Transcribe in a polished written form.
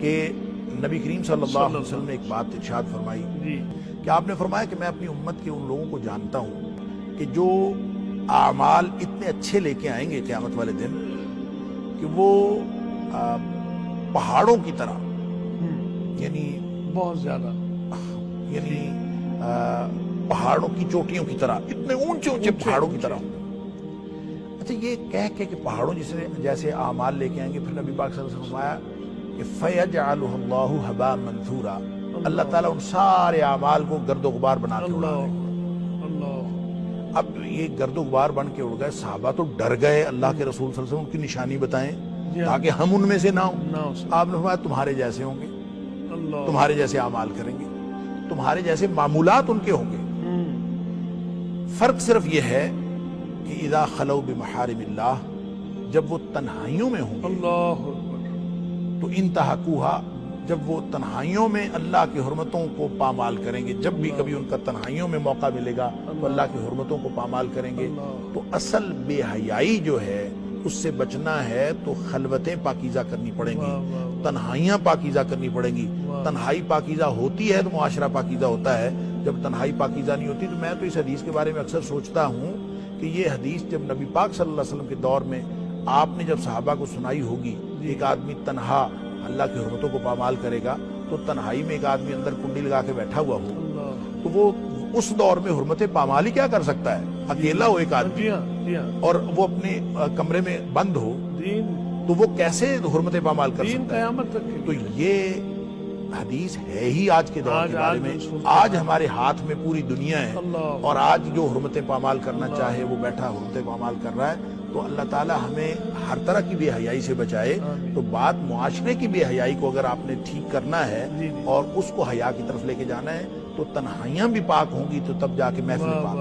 कि नबी करीम सल्लल्लाहु अलैहि वसल्लम ने एक बात इरशाद फरमाई कि आपने फरमाया कि मैं अपनी उम्मत के उन लोगों को जानता हूँ कि जो आमाल इतने अच्छे लेके आएंगे क़यामत वाले दिन कि वो पहाड़ों की तरह, यानी बहुत ज्यादा, यानी पहाड़ों की चोटियों की तरह, इतने ऊंचे ऊंचे पहाड़ों की तरह। अच्छा, ये कह के कि पहाड़ों जैसे आमाल लेके आएंगे, फिर नबी पाक सल्लल्लाहु अलैहि वसल्लम ने फरमाया कि फयजअलुहुल्लाहु हबा मंसूरा, अल्लाह ताला उन सारे आमाल को गर्दो गुबार बना के उड़ा देगा। अब ये गर्दो गुबार बन के उड़ गए, सहाबा तो डर गए। अल्लाह के रसूल सल्लल्लाहु अलैहि वसल्लम उनकी निशानी बताएं ताकि हम उनमें से ना हो। आपने फरमाया तुम्हारे जैसे होंगे, तुम्हारे जैसे आमाल करेंगे, तुम्हारे जैसे मामूलात उनके होंगे। फर्क सिर्फ यह है कि इदा खलौ बिमहारिमिल्लाह, जब वो तन्हाइयों में होंगे तो इंतहाकुहा, जब वो तन्हाइयों में अल्लाह की हुर्मतों को पामाल करेंगे, जब भी कभी उनका तन्हाइयों में मौका मिलेगा तो अल्लाह की हुर्मतों को पामाल करेंगे। तो असल बेहयाई जो है उससे बचना है तो खलवतें पाकीज़ा करनी पड़ेंगी, तन्हाइयां पाकीज़ा करनी पड़ेंगी। तन्हाई पाकीज़ा होती है तो मुआशरा पाकीज़ा होता है, जब तन्हाई पाकीज़ा नहीं होती। तो मैं तो इस हदीस के बारे में अक्सर सोचता हूँ कि ये हदीस जब नबी पाक सल्लल्लाहु अलैहि वसल्लम के दौर में आपने जब सहाबा को सुनाई होगी, एक आदमी तन्हा अल्लाह की हुर्मतों को पामाल करेगा, तो तन्हाई में एक आदमी अंदर कुंडी लगा के बैठा हुआ हो, तो वो उस दौर में हुर्मतें पामाल ही क्या कर सकता है? अकेला हो एक आदमी और वो अपने कमरे में बंद हो, तो वो कैसे हुर्मतें पामाल कर सकता है? तो ये हदीस है ही आज के दौर के बारे में। आज हमारे हाथ में पूरी दुनिया है और आज जो हुर्मतें पामाल करना चाहे वो बैठा हुर्मतें पामाल कर रहा है। तो अल्लाह ताला हमें हर तरह की बेहयाई से बचाए। तो बात मुआशरे की बेहयाई को अगर आपने ठीक करना है और उसको हया की तरफ लेके जाना है तो तन्हाइयां भी पाक होंगी, तो तब जाके महफिल पाक।